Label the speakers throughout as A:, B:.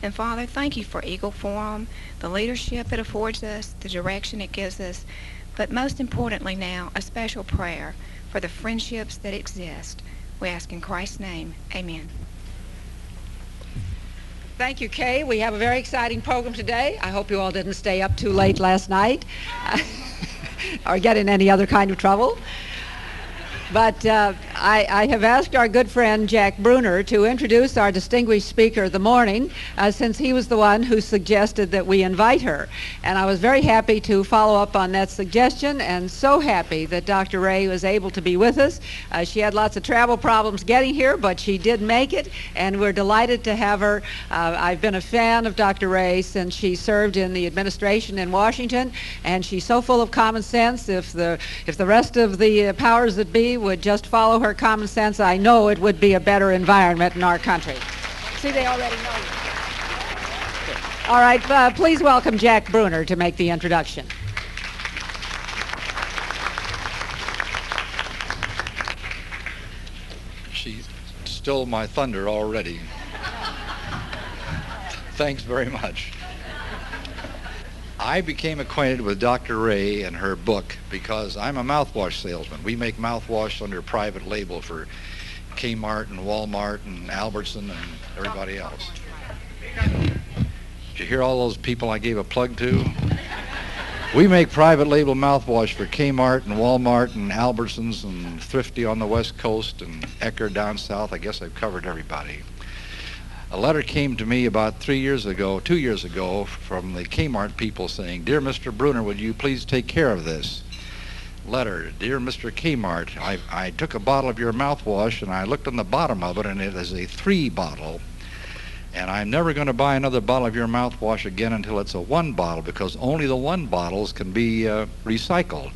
A: And Father, thank you for Eagle Forum, the leadership it affords us, the direction it gives us, but most importantly now, a special prayer for the friendships that exist. We ask in Christ's name, amen.
B: Thank you, Kay. We have a very exciting program today. I hope you all didn't stay up too late last night or get in any other kind of trouble. But I have asked our good friend Jack Bruner to introduce our distinguished speaker of the morning, since he was the one who suggested that we invite her. And I was very happy to follow up on that suggestion, and so happy that Dr. Ray was able to be with us. She had lots of travel problems getting here, but she did make it, and we're delighted to have her. I've been a fan of Dr. Ray since she served in the administration in Washington, and she's so full of common sense. If the rest of the powers that be would just follow her common sense, I know it would be a better environment in our country. See, they already know you. All right, please welcome Jack Bruner to make the introduction.
C: She stole my thunder already. Thanks very much. I became acquainted with Dr. Ray and her book because I'm a mouthwash salesman. We make mouthwash under private label for Kmart and Walmart and Albertson and everybody else. Did you hear all those people I gave a plug to? We make private label mouthwash for Kmart and Walmart and Albertsons and Thrifty on the West Coast and Ecker down south. I guess I've covered everybody. A letter came to me about 2 years ago, from the Kmart people saying, "Dear Mr. Bruner, would you please take care of this?" Letter, "Dear Mr. Kmart, I took a bottle of your mouthwash and I looked on the bottom of it and it is a 3 bottle. And I'm never going to buy another bottle of your mouthwash again until it's a 1 bottle because only the 1 bottles can be recycled."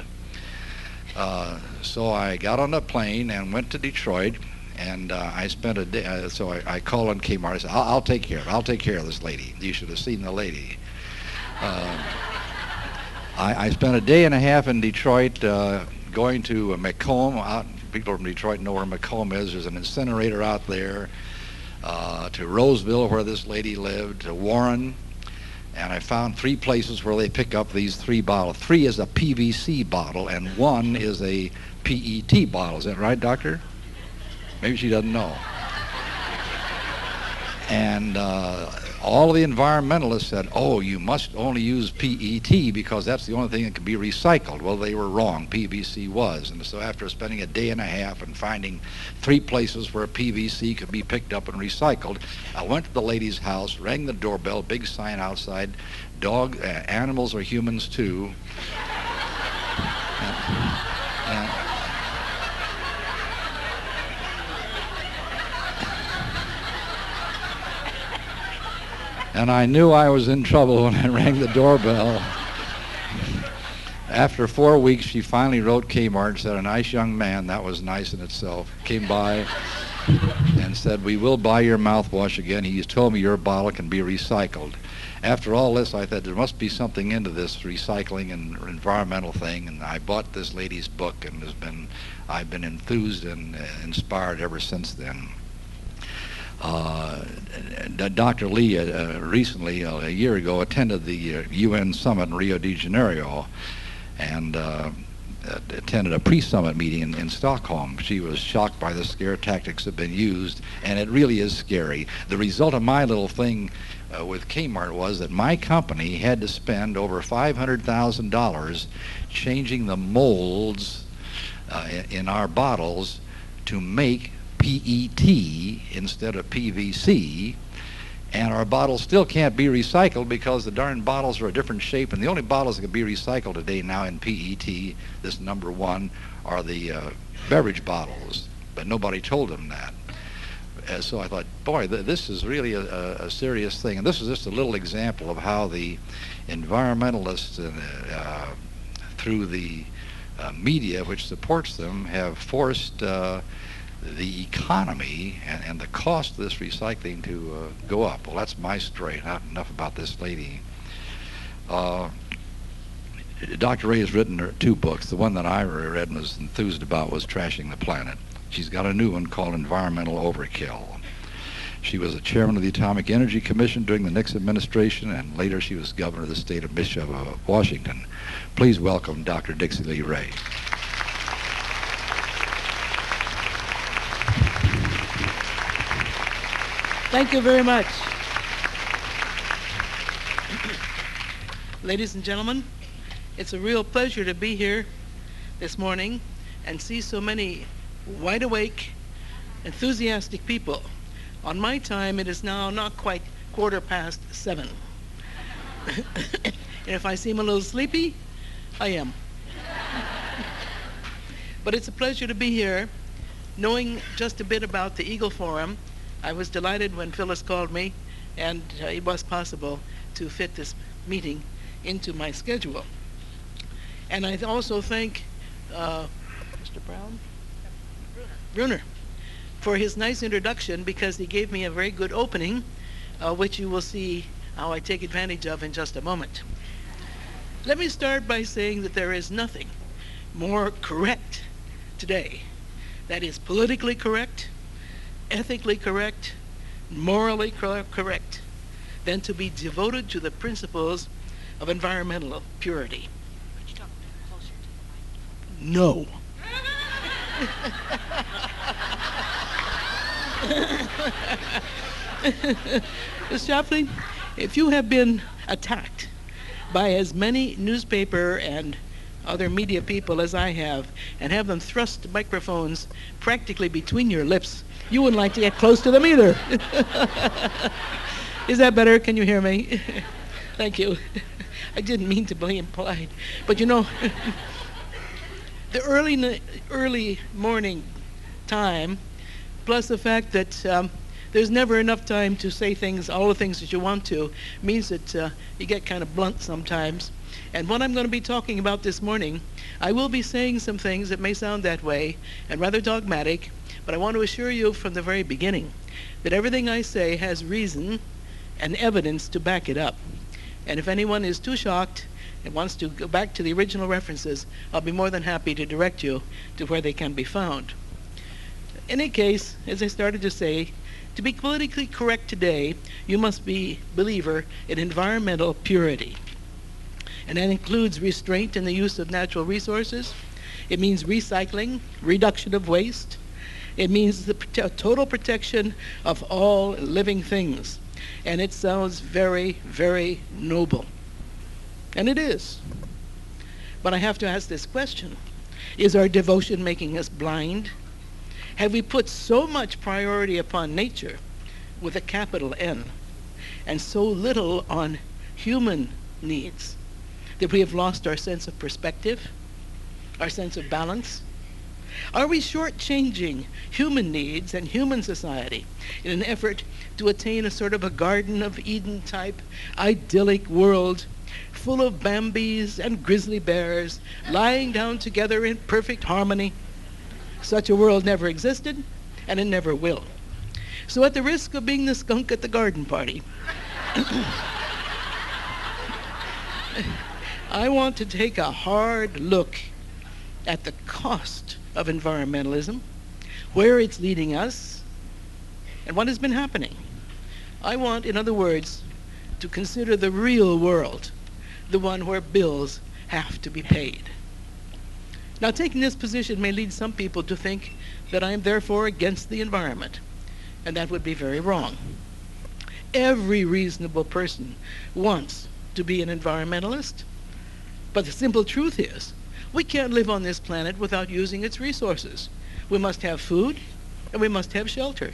C: So I got on a plane and went to Detroit. And I spent a day, so I called on Kmart. I said, I'll take care of it. I'll take care of this lady. You should have seen the lady. I spent a day and a half in Detroit going to Macomb. People from Detroit know where Macomb is. There's an incinerator out there. To Roseville, where this lady lived, to Warren. And I found 3 places where they pick up these 3 bottles. 3 is a PVC bottle, and 1 is a PET bottle. Is that right, Doctor? Maybe she doesn't know. And all of the environmentalists said, "Oh, you must only use PET because that's the only thing that can be recycled." Well, they were wrong. PVC was. And so after spending a day and a half and finding 3 places where PVC could be picked up and recycled, I went to the lady's house, rang the doorbell, big sign outside, animals are humans too. And I knew I was in trouble when I rang the doorbell. After 4 weeks, she finally wrote Kmart and said, "A nice young man," that was nice in itself, came by and said, "We will buy your mouthwash again. He's told me your bottle can be recycled." After all this, I thought there must be something into this recycling and environmental thing, and I bought this lady's book, and I've been enthused and inspired ever since then. Dr. Lee recently, a year ago, attended the UN summit in Rio de Janeiro and attended a pre-summit meeting in Stockholm. She was shocked by the scare tactics that have been used, and it really is scary. The result of my little thing with Kmart was that my company had to spend over $500,000 changing the molds in our bottles to make PET instead of PVC, and our bottles still can't be recycled because the darn bottles are a different shape, and the only bottles that can be recycled today now in PET, this number 1, are the beverage bottles, but nobody told them that. So I thought, boy, this is really a serious thing, and this is just a little example of how the environmentalists through the media which supports them have forced the economy and the cost of this recycling to go up. Well, that's my story. Not enough about this lady. Dr. Ray has written 2 books. The one that I read and was enthused about was Trashing the Planet. She's got a new one called Environmental Overkill. She was the chairman of the Atomic Energy Commission during the Nixon administration, and later she was governor of the state of Washington. Please welcome Dr. Dixy Lee Ray.
D: Thank you very much. Ladies and gentlemen, it's a real pleasure to be here this morning and see so many wide awake, enthusiastic people. On my time, it is now not quite 7:15. And if I seem a little sleepy, I am. But it's a pleasure to be here. Knowing just a bit about the Eagle Forum, I was delighted when Phyllis called me, and it was possible to fit this meeting into my schedule. And I also thank Mr. Bruner for his nice introduction, because he gave me a very good opening, which you will see how I take advantage of in just a moment. Let me start by saying that there is nothing more correct today, that is politically correct, ethically correct, morally correct, than to be devoted to the principles of environmental purity.
A: Could you talk closer to the
D: No. Ms. Shapley, if you have been attacked by as many newspaper and other media people as I have, and have them thrust microphones practically between your lips, you wouldn't like to get close to them either. Is that better? Can you hear me? Thank you. I didn't mean to be impolite, but you know, the early morning time, plus the fact that there's never enough time to say things, all the things that you want to, means that you get kind of blunt sometimes. And what I'm going to be talking about this morning, I will be saying some things that may sound that way and rather dogmatic, but I want to assure you from the very beginning that everything I say has reason and evidence to back it up. And if anyone is too shocked and wants to go back to the original references, I'll be more than happy to direct you to where they can be found. In any case, as I started to say, to be politically correct today, you must be a believer in environmental purity. And that includes restraint in the use of natural resources. It means recycling, reduction of waste. It means the total protection of all living things. And it sounds very, very noble. And it is. But I have to ask this question. Is our devotion making us blind? Have we put so much priority upon nature, with a capital N, and so little on human needs, that we have lost our sense of perspective, our sense of balance? Are we shortchanging human needs and human society in an effort to attain a sort of a Garden of Eden type idyllic world full of Bambis and grizzly bears lying down together in perfect harmony? Such a world never existed, and it never will. So at the risk of being the skunk at the garden party, I want to take a hard look at the cost of environmentalism, where it's leading us, and what has been happening. I want, in other words, to consider the real world, the one where bills have to be paid. Now, taking this position may lead some people to think that I am therefore against the environment, and that would be very wrong. Every reasonable person wants to be an environmentalist, but the simple truth is, we can't live on this planet without using its resources. We must have food, and we must have shelter,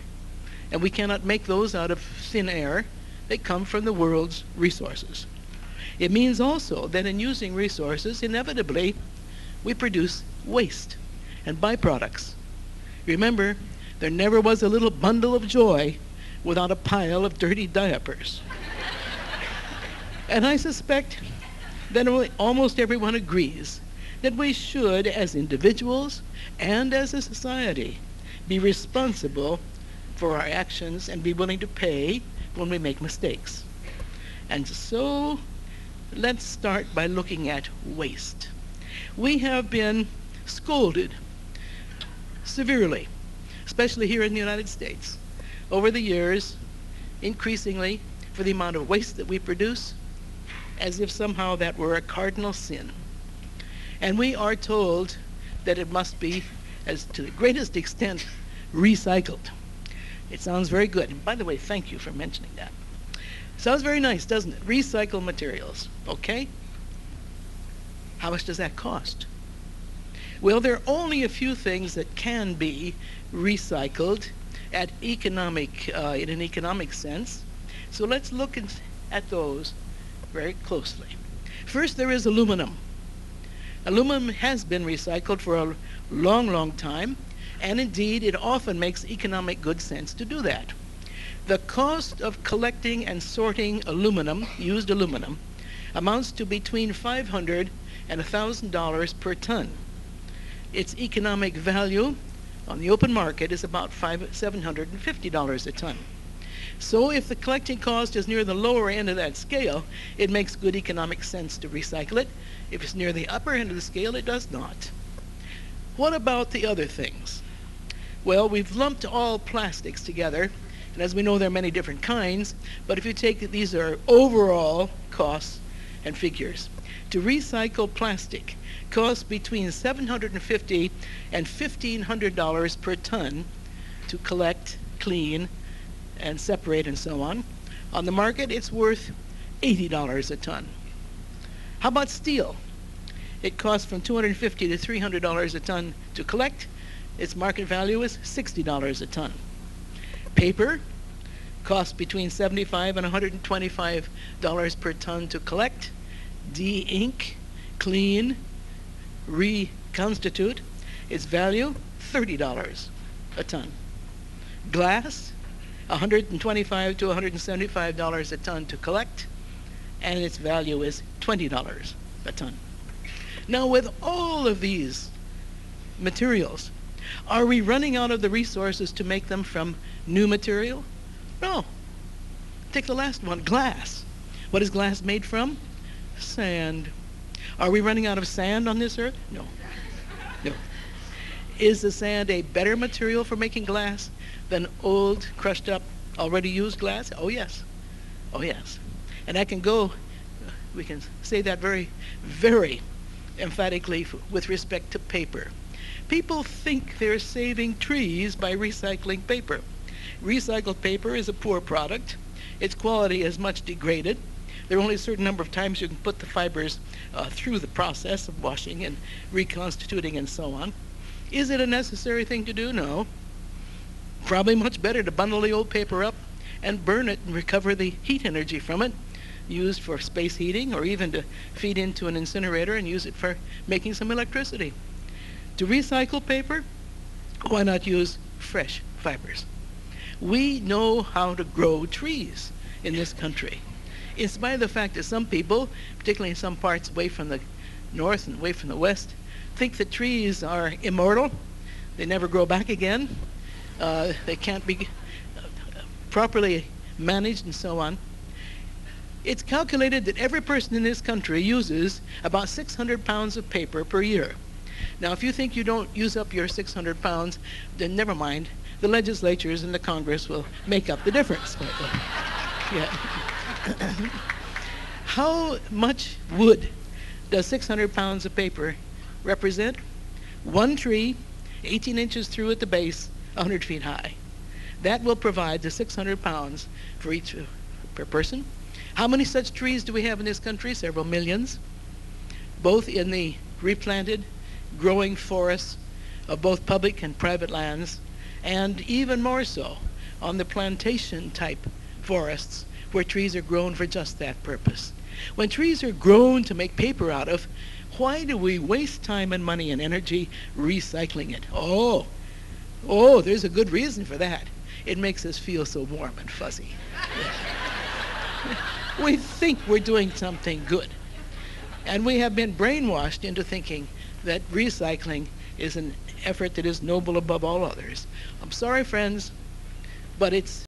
D: and we cannot make those out of thin air. They come from the world's resources. It means also that in using resources, inevitably, we produce waste and byproducts. Remember, there never was a little bundle of joy without a pile of dirty diapers. And I suspect that almost everyone agrees that we should, as individuals and as a society, be responsible for our actions and be willing to pay when we make mistakes. And so, let's start by looking at waste. We have been scolded severely, especially here in the United States, over the years, increasingly, for the amount of waste that we produce, as if somehow that were a cardinal sin. And we are told that it must be, as to the greatest extent, recycled. It sounds very good. And by the way, thank you for mentioning that. Sounds very nice, doesn't it? Recycled materials, okay? How much does that cost? Well, there are only a few things that can be recycled in an economic sense. So let's look at those very closely. First, there is aluminum. Aluminum has been recycled for a long, long time, and indeed it often makes economic good sense to do that. The cost of collecting and sorting aluminum, used aluminum, amounts to between $500 and $1,000 per ton. Its economic value on the open market is about $750 a ton. So if the collecting cost is near the lower end of that scale, it makes good economic sense to recycle it. If it's near the upper end of the scale, it does not. What about the other things? Well, we've lumped all plastics together, and as we know, there are many different kinds, but if you take these are overall costs and figures. To recycle plastic costs between $750 and $1,500 per ton to collect, clean, and separate and so on. On the market, it's worth $80 a ton. How about steel? It costs from $250 to $300 a ton to collect. Its market value is $60 a ton. Paper costs between $75 and $125 per ton to collect, de-ink, clean, reconstitute. Its value, $30 a ton. Glass, $125 to $175 a ton to collect, and its value is $20 a ton. Now, with all of these materials, are we running out of the resources to make them from new material? No. Take the last one, glass. What is glass made from? Sand. Are we running out of sand on this earth? No. No. Is the sand a better material for making glass than old, crushed up, already used glass? Oh, yes. Oh, yes. And I can go, we can say that very, very emphatically with respect to paper. People think they're saving trees by recycling paper. Recycled paper is a poor product. Its quality is much degraded. There are only a certain number of times you can put the fibers through the process of washing and reconstituting and so on. Is it a necessary thing to do? No. Probably much better to bundle the old paper up and burn it and recover the heat energy from it, used for space heating or even to feed into an incinerator and use it for making some electricity. To recycle paper, why not use fresh fibers? We know how to grow trees in this country. In spite of the fact that some people, particularly in some parts away from the north and away from the west, think that trees are immortal. They never grow back again. They can't be properly managed and so on. It's calculated that every person in this country uses about 600 pounds of paper per year. Now, if you think you don't use up your 600 pounds, then never mind. The legislatures and the Congress will make up the difference. Yeah. How much wood does 600 pounds of paper represent? One tree, 18 inches through at the base, 100 feet high. That will provide the 600 pounds for each per person. How many such trees do we have in this country? Several millions, both in the replanted, growing forests of both public and private lands, and even more so on the plantation-type forests where trees are grown for just that purpose. When trees are grown to make paper out of, why do we waste time and money and energy recycling it? Oh, there's a good reason for that. It makes us feel so warm and fuzzy. We think we're doing something good. And we have been brainwashed into thinking that recycling is an effort that is noble above all others. I'm sorry, friends, but it's